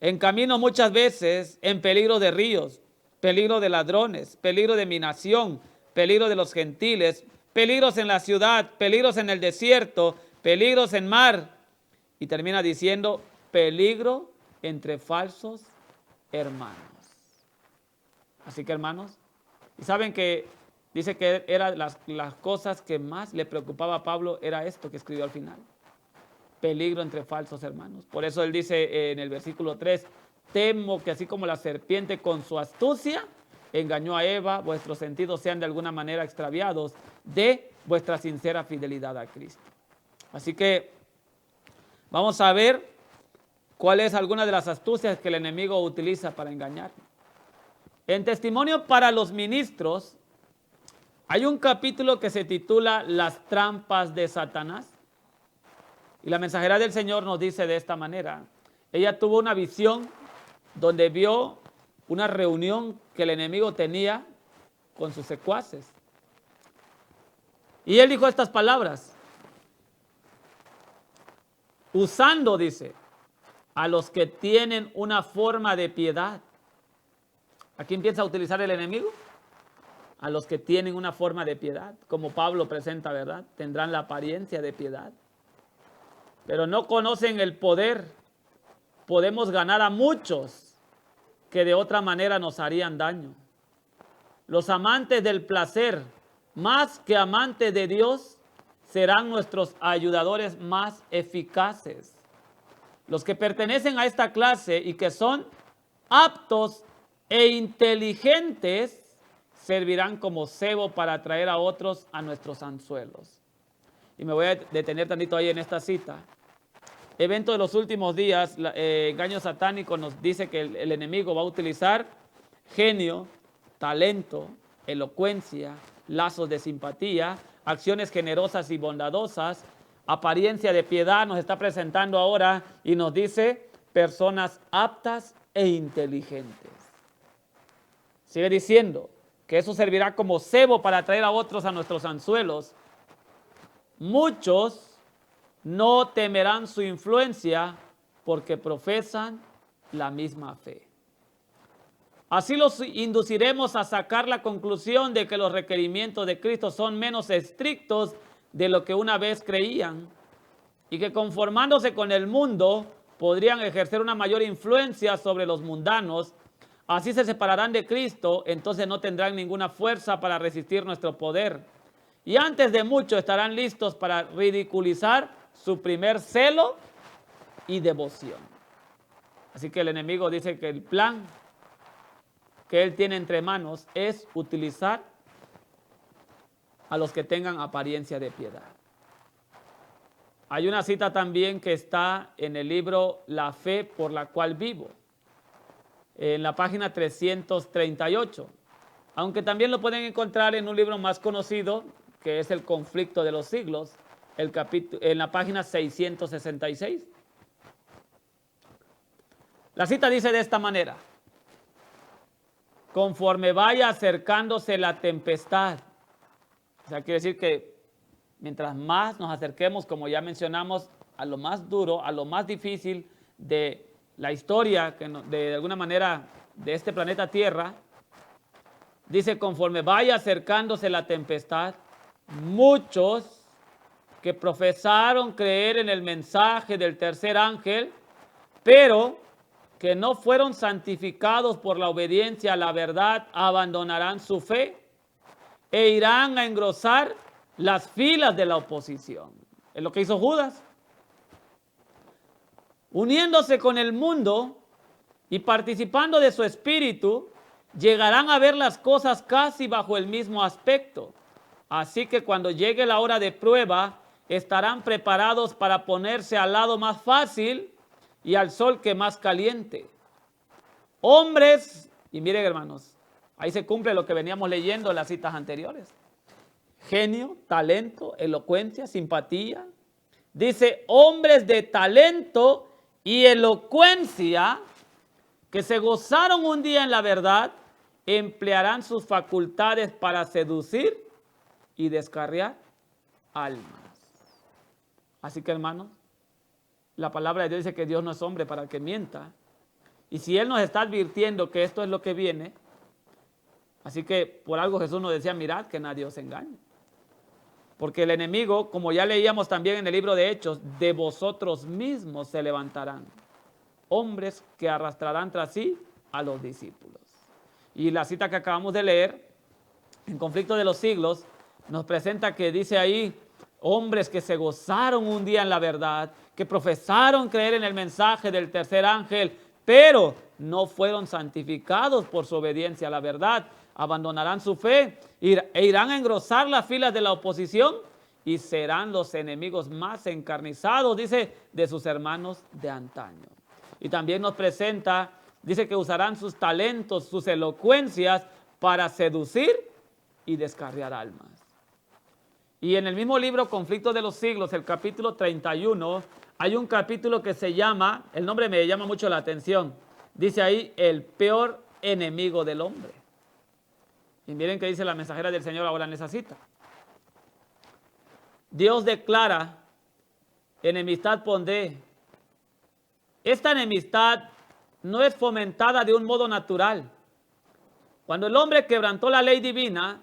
En camino muchas veces en peligro de ríos, peligro de ladrones, peligro de mi nación, peligro de los gentiles, peligros en la ciudad, peligros en el desierto, peligros en mar. Y termina diciendo, peligro entre falsos hermanos. Así que, hermanos, y saben que dice que eran las cosas que más le preocupaba a Pablo, era esto que escribió al final. Peligro entre falsos hermanos. Por eso él dice en el versículo 3, temo que así como la serpiente con su astucia engañó a Eva, vuestros sentidos sean de alguna manera extraviados de vuestra sincera fidelidad a Cristo. Así que vamos a ver ¿Cuáles algunas de las astucias que el enemigo utiliza para engañar? En Testimonio para los Ministros hay un capítulo que se titula Las trampas de Satanás. Y la mensajera del Señor nos dice de esta manera. Ella tuvo una visión donde vio una reunión que el enemigo tenía con sus secuaces. Y él dijo estas palabras, usando, dice, a los que tienen una forma de piedad. ¿A quién piensa utilizar el enemigo? A los que tienen una forma de piedad, como Pablo presenta, ¿verdad? Tendrán la apariencia de piedad, pero no conocen el poder. Podemos ganar a muchos que de otra manera nos harían daño. Los amantes del placer, más que amantes de Dios, serán nuestros ayudadores más eficaces. Los que pertenecen a esta clase y que son aptos e inteligentes servirán como cebo para atraer a otros a nuestros anzuelos. Y me voy a detener tantito ahí en esta cita. Evento de los últimos días, engaño satánico nos dice que el enemigo va a utilizar genio, talento, elocuencia, lazos de simpatía, acciones generosas y bondadosas, apariencia de piedad, nos está presentando ahora y nos dice personas aptas e inteligentes. Sigue diciendo que eso servirá como cebo para atraer a otros a nuestros anzuelos. Muchos no temerán su influencia porque profesan la misma fe. Así los induciremos a sacar la conclusión de que los requerimientos de Cristo son menos estrictos de lo que una vez creían y que conformándose con el mundo podrían ejercer una mayor influencia sobre los mundanos. Así se separarán de Cristo, entonces no tendrán ninguna fuerza para resistir nuestro poder. Y antes de mucho estarán listos para ridiculizar su primer celo y devoción. Así que el enemigo dice que el plan que él tiene entre manos es utilizar a los que tengan apariencia de piedad. Hay una cita también que está en el libro La fe por la cual vivo, en la página 338, aunque también lo pueden encontrar en un libro más conocido, que es El conflicto de los siglos, en la página 666. La cita dice de esta manera: conforme vaya acercándose la tempestad, o sea, quiere decir que mientras más nos acerquemos, como ya mencionamos, a lo más duro, a lo más difícil de la historia, que de alguna manera de este planeta Tierra, dice, conforme vaya acercándose la tempestad, muchos que profesaron creer en el mensaje del tercer ángel, pero que no fueron santificados por la obediencia a la verdad, abandonarán su fe e irán a engrosar las filas de la oposición. Es lo que hizo Judas. Uniéndose con el mundo y participando de su espíritu, llegarán a ver las cosas casi bajo el mismo aspecto. Así que cuando llegue la hora de prueba, estarán preparados para ponerse al lado más fácil y al sol que más caliente. Hombres, y miren hermanos, ahí se cumple lo que veníamos leyendo en las citas anteriores. Genio, talento, elocuencia, simpatía. Dice, hombres de talento y elocuencia que se gozaron un día en la verdad, emplearán sus facultades para seducir y descarriar almas. Así que hermanos, la palabra de Dios dice que Dios no es hombre para que mienta. Y si Él nos está advirtiendo que esto es lo que viene, así que por algo Jesús nos decía, mirad que nadie os engañe. Porque el enemigo, como ya leíamos también en el libro de Hechos, de vosotros mismos se levantarán hombres que arrastrarán tras sí a los discípulos. Y la cita que acabamos de leer, en Conflicto de los Siglos, nos presenta que dice ahí, hombres que se gozaron un día en la verdad, que profesaron creer en el mensaje del tercer ángel, pero no fueron santificados por su obediencia a la verdad, abandonarán su fe e irán a engrosar las filas de la oposición y serán los enemigos más encarnizados, dice, de sus hermanos de antaño. y también nos presenta, dice que usarán sus talentos, sus elocuencias para seducir y descarriar almas. Y en el mismo libro Conflictos de los Siglos, el capítulo 31, hay un capítulo que se llama, el nombre me llama mucho la atención, dice ahí, el peor enemigo del hombre. Y miren qué dice la mensajera del Señor ahora en esa cita. Dios declara, enemistad pondré. Esta enemistad no es fomentada de un modo natural. Cuando el hombre quebrantó la ley divina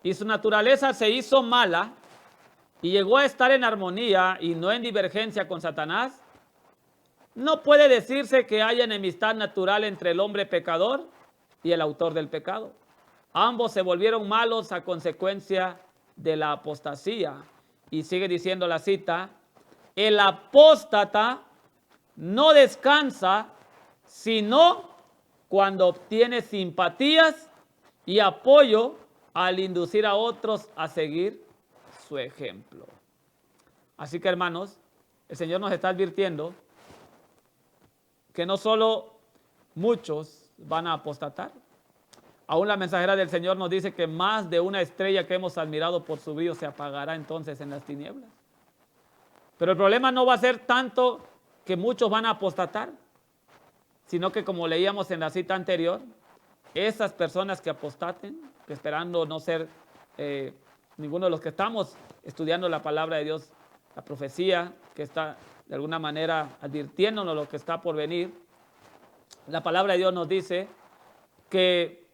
y su naturaleza se hizo mala y llegó a estar en armonía y no en divergencia con Satanás, no puede decirse que haya enemistad natural entre el hombre pecador y el autor del pecado. Ambos se volvieron malos a consecuencia de la apostasía. Y sigue diciendo la cita, el apóstata no descansa sino cuando obtiene simpatías y apoyo al inducir a otros a seguir su ejemplo. Así que, hermanos, el Señor nos está advirtiendo que no solo muchos van a apostatar. Aún la mensajera del Señor nos dice que más de una estrella que hemos admirado por su brillo se apagará entonces en las tinieblas. Pero el problema no va a ser tanto que muchos van a apostatar, sino que, como leíamos en la cita anterior, esas personas que apostaten, que esperando no ser ninguno de los que estamos estudiando la palabra de Dios, la profecía que está de alguna manera advirtiéndonos lo que está por venir, la palabra de Dios nos dice que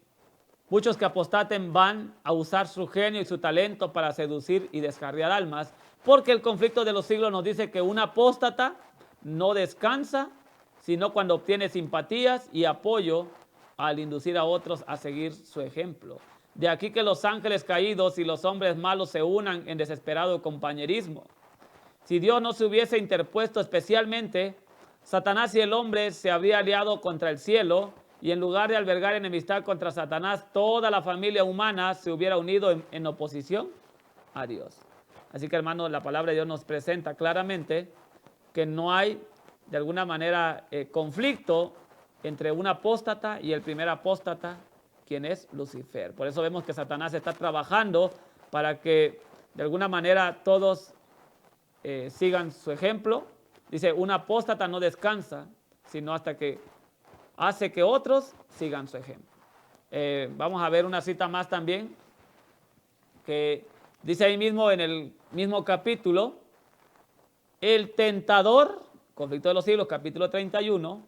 muchos que apostaten van a usar su genio y su talento para seducir y descarriar almas, porque el conflicto de los siglos nos dice que un apóstata no descansa, sino cuando obtiene simpatías y apoyo al inducir a otros a seguir su ejemplo. De aquí que los ángeles caídos y los hombres malos se unan en desesperado compañerismo. Si Dios no se hubiese interpuesto especialmente, Satanás y el hombre se habría aliado contra el cielo, y en lugar de albergar enemistad contra Satanás, toda la familia humana se hubiera unido en oposición a Dios. Así que, hermanos, la palabra de Dios nos presenta claramente que no hay, de alguna manera, conflicto entre un apóstata y el primer apóstata, quien es Lucifer. Por eso vemos que Satanás está trabajando para que, de alguna manera, todos sigan su ejemplo. Dice, un apóstata no descansa, sino hasta que hace que otros sigan su ejemplo. Vamos a ver una cita más también, que dice ahí mismo en el mismo capítulo, el tentador, conflicto de los siglos, capítulo 31,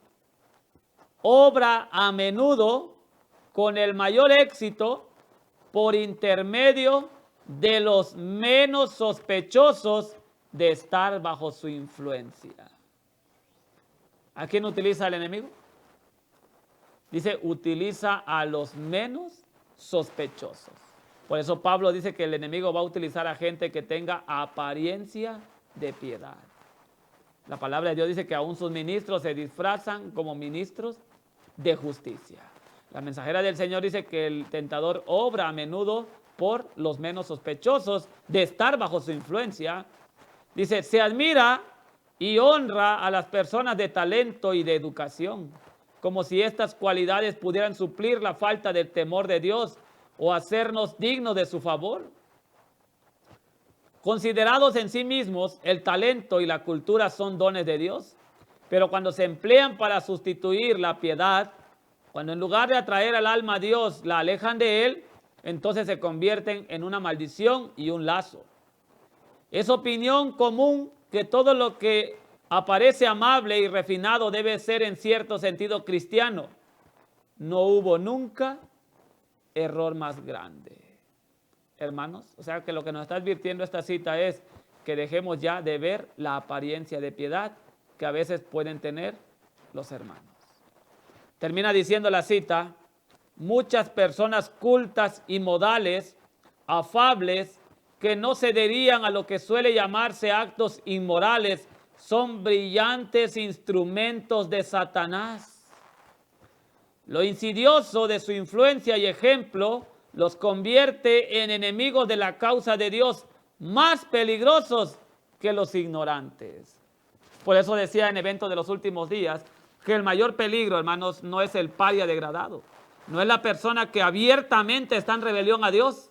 obra a menudo con el mayor éxito por intermedio de los menos sospechosos de estar bajo su influencia. ¿A quién utiliza el enemigo? Dice, utiliza a los menos sospechosos. Por eso Pablo dice que el enemigo va a utilizar a gente que tenga apariencia de piedad. La palabra de Dios dice que aún sus ministros se disfrazan como ministros de justicia. La mensajera del Señor dice que el tentador obra a menudo por los menos sospechosos de estar bajo su influencia. Dice, se admira y honra a las personas de talento y de educación, como si estas cualidades pudieran suplir la falta del temor de Dios o hacernos dignos de su favor. Considerados en sí mismos, el talento y la cultura son dones de Dios, pero cuando se emplean para sustituir la piedad, cuando en lugar de atraer al alma a Dios la alejan de Él, entonces se convierten en una maldición y un lazo. Es opinión común que todo lo que aparece amable y refinado debe ser en cierto sentido cristiano. No hubo nunca error más grande. Hermanos, o sea que lo que nos está advirtiendo esta cita es que dejemos ya de ver la apariencia de piedad que a veces pueden tener los hermanos. Termina diciendo la cita, muchas personas cultas y modales, afables, que no cederían a lo que suele llamarse actos inmorales, son brillantes instrumentos de Satanás. Lo insidioso de su influencia y ejemplo los convierte en enemigos de la causa de Dios, más peligrosos que los ignorantes. Por eso decía en Eventos de los Últimos Días que el mayor peligro, hermanos, no es el paria degradado, no es la persona que abiertamente está en rebelión a Dios,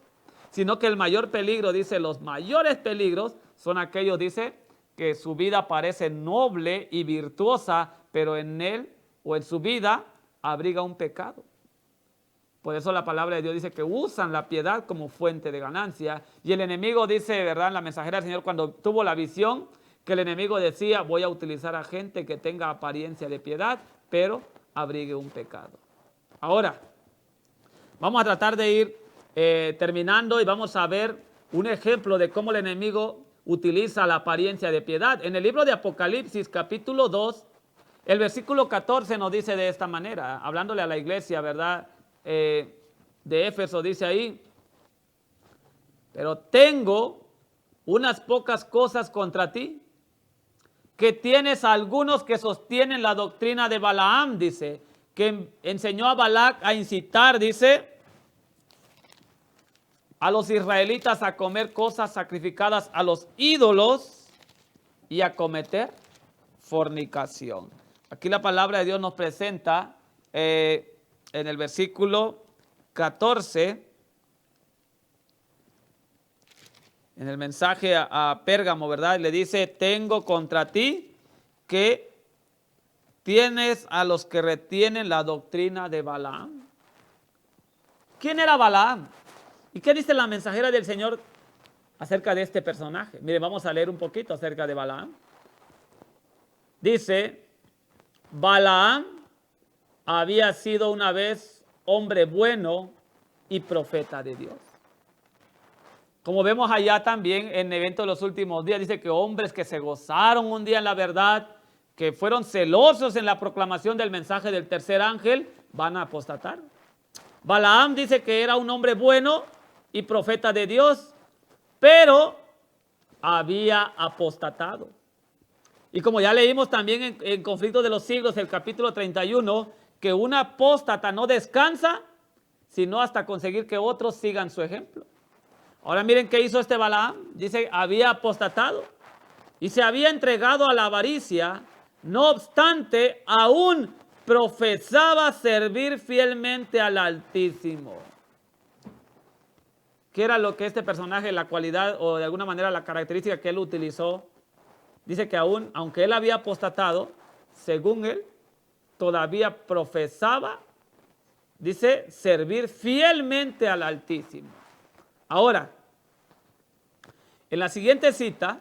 sino que el mayor peligro, dice, los mayores peligros son aquellos, dice, que su vida parece noble y virtuosa, pero en él o en su vida abriga un pecado. Por eso la palabra de Dios dice que usan la piedad como fuente de ganancia. Y el enemigo dice, ¿verdad? En la mensajera del Señor, cuando tuvo la visión, que el enemigo decía, voy a utilizar a gente que tenga apariencia de piedad, pero abrigue un pecado. Ahora, vamos a tratar de ir terminando y vamos a ver un ejemplo de cómo el enemigo utiliza la apariencia de piedad. En el libro de Apocalipsis, capítulo 2, el versículo 14 nos dice de esta manera, hablándole a la iglesia, ¿verdad? De Éfeso, dice ahí, pero tengo unas pocas cosas contra ti, que tienes algunos que sostienen la doctrina de Balaam, dice, que enseñó a Balac a incitar, dice, a los israelitas a comer cosas sacrificadas a los ídolos y a cometer fornicación. Aquí la palabra de Dios nos presenta en el versículo 14, en el mensaje a Pérgamo, ¿verdad? Le dice, tengo contra ti que tienes a los que retienen la doctrina de Balaam. ¿Quién era Balaam? ¿Y qué dice la mensajera del Señor acerca de este personaje? Mire, vamos a leer un poquito acerca de Balaam. Dice, Balaam había sido una vez hombre bueno y profeta de Dios. Como vemos allá también en el evento de los últimos días, dice que hombres que se gozaron un día en la verdad, que fueron celosos en la proclamación del mensaje del tercer ángel, van a apostatar. Balaam dice que era un hombre bueno y profeta de Dios, pero había apostatado. Y como ya leímos también en Conflicto de los Siglos, el capítulo 31, que un apóstata no descansa, sino hasta conseguir que otros sigan su ejemplo. Ahora miren qué hizo este Balaam. Dice, había apostatado y se había entregado a la avaricia. No obstante, aún profesaba servir fielmente al Altísimo. ¿Qué era lo que este personaje, la cualidad o de alguna manera la característica que él utilizó? Dice que aún, aunque él había apostatado, según él, todavía profesaba, dice, servir fielmente al Altísimo. Ahora, en la siguiente cita,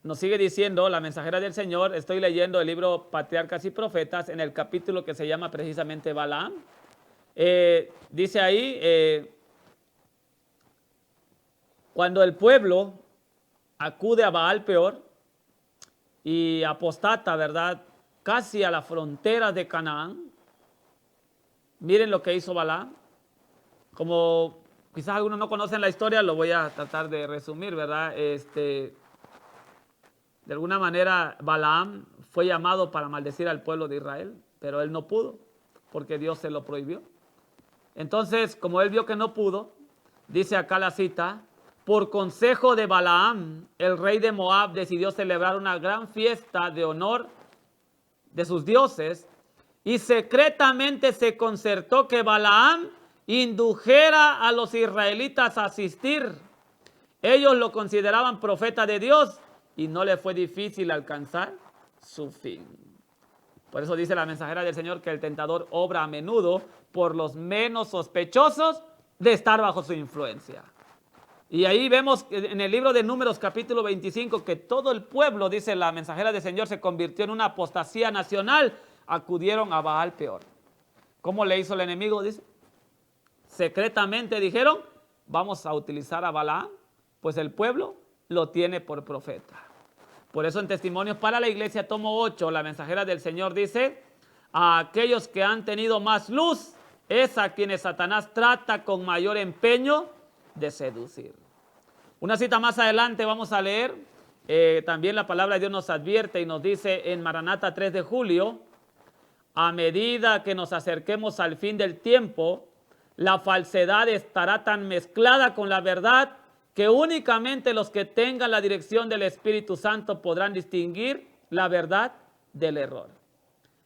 nos sigue diciendo la mensajera del Señor, estoy leyendo el libro Patriarcas y Profetas, en el capítulo que se llama precisamente Balaam. Dice ahí, cuando el pueblo acude a Baal Peor y apostata, ¿verdad?, casi a la frontera de Canaán, miren lo que hizo Balaam. Como quizás algunos no conocen la historia, lo voy a tratar de resumir, ¿verdad? De alguna manera, Balaam fue llamado para maldecir al pueblo de Israel, pero él no pudo, porque Dios se lo prohibió. Entonces, como él vio que no pudo, dice acá la cita, por consejo de Balaam, el rey de Moab decidió celebrar una gran fiesta de honor de sus dioses y secretamente se concertó que Balaam indujera a los israelitas a asistir. Ellos lo consideraban profeta de Dios y no le fue difícil alcanzar su fin. Por eso dice la mensajera del Señor que el tentador obra a menudo por los menos sospechosos de estar bajo su influencia. Y ahí vemos en el libro de Números capítulo 25 que todo el pueblo, dice la mensajera del Señor, se convirtió en una apostasía nacional. Acudieron a Baal Peor. ¿Cómo le hizo el enemigo? Dice, secretamente dijeron, vamos a utilizar a Balaam, pues el pueblo lo tiene por profeta. Por eso en Testimonios para la Iglesia, tomo 8, la mensajera del Señor dice, a aquellos que han tenido más luz, es a quienes Satanás trata con mayor empeño de seducir. Una cita más adelante vamos a leer, también la palabra de Dios nos advierte y nos dice en Maranata 3 de julio, a medida que nos acerquemos al fin del tiempo, la falsedad estará tan mezclada con la verdad que únicamente los que tengan la dirección del Espíritu Santo podrán distinguir la verdad del error.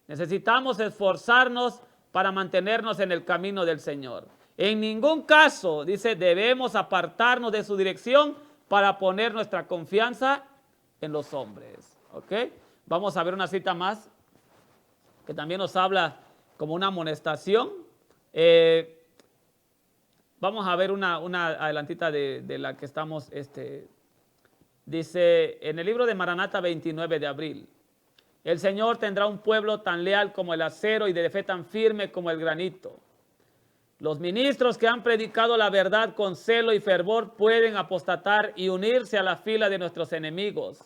Necesitamos esforzarnos para mantenernos en el camino del Señor. En ningún caso, dice, debemos apartarnos de su dirección para poner nuestra confianza en los hombres. ¿Ok? Vamos a ver una cita más que también nos habla como una amonestación. Vamos a ver una adelantita de la que estamos, dice en el libro de Maranata 29 de abril. El Señor tendrá un pueblo tan leal como el acero y de fe tan firme como el granito. Los ministros que han predicado la verdad con celo y fervor pueden apostatar y unirse a la fila de nuestros enemigos.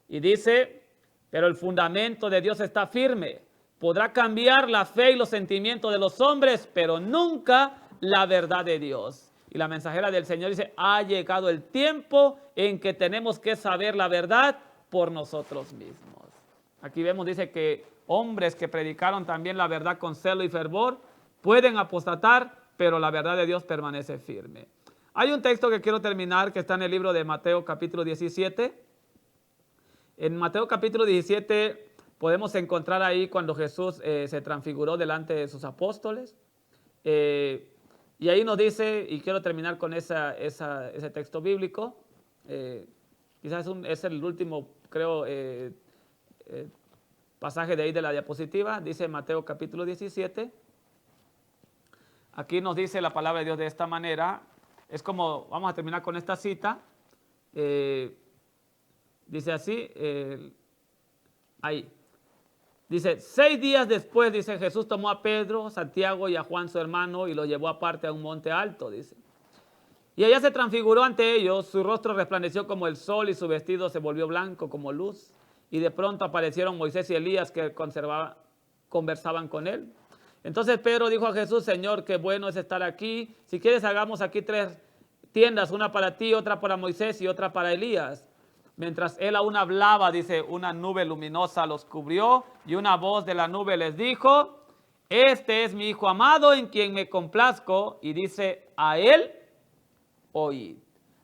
Y dice, pero el fundamento de Dios está firme. Podrá cambiar la fe y los sentimientos de los hombres, pero nunca la verdad de Dios. Y la mensajera del Señor dice, ha llegado el tiempo en que tenemos que saber la verdad por nosotros mismos. Aquí vemos, dice que hombres que predicaron también la verdad con celo y fervor pueden apostatar, pero la verdad de Dios permanece firme. Hay un texto que quiero terminar que está en el libro de Mateo capítulo 17. En Mateo capítulo 17 podemos encontrar ahí cuando Jesús se transfiguró delante de sus apóstoles. Y ahí nos dice, y quiero terminar con ese texto bíblico, quizás es el último, creo, pasaje de ahí de la diapositiva, dice Mateo capítulo 17. Aquí nos dice la palabra de Dios de esta manera, es como, vamos a terminar con esta cita, dice así, ahí, dice, 6 días después, dice, Jesús tomó a Pedro, Santiago y a Juan su hermano y los llevó aparte a un monte alto, dice. Y allá se transfiguró ante ellos, su rostro resplandeció como el sol y su vestido se volvió blanco como luz. Y de pronto aparecieron Moisés y Elías que conversaban con él. Entonces Pedro dijo a Jesús, Señor, qué bueno es estar aquí. Si quieres, hagamos aquí 3 tiendas, una para ti, otra para Moisés y otra para Elías. Mientras él aún hablaba, dice, una nube luminosa los cubrió y una voz de la nube les dijo, este es mi Hijo amado en quien me complazco, y dice, a él oíd.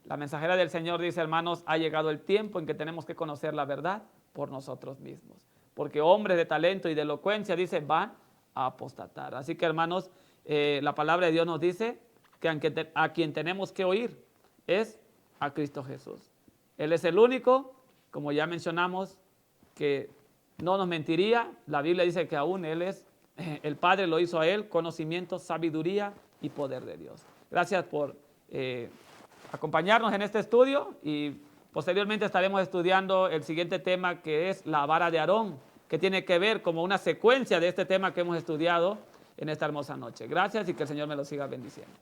La mensajera del Señor dice, hermanos, ha llegado el tiempo en que tenemos que conocer la verdad por nosotros mismos. Porque hombres de talento y de elocuencia, dice, van a apostatar. Así que, hermanos, la palabra de Dios nos dice que a quien tenemos que oír es a Cristo Jesús. Él es el único, como ya mencionamos, que no nos mentiría. La Biblia dice que aún Él es, el Padre lo hizo a Él, conocimiento, sabiduría y poder de Dios. Gracias por acompañarnos en este estudio y posteriormente estaremos estudiando el siguiente tema, que es la vara de Aarón, que tiene que ver como una secuencia de este tema que hemos estudiado en esta hermosa noche. Gracias y que el Señor me lo siga bendiciendo.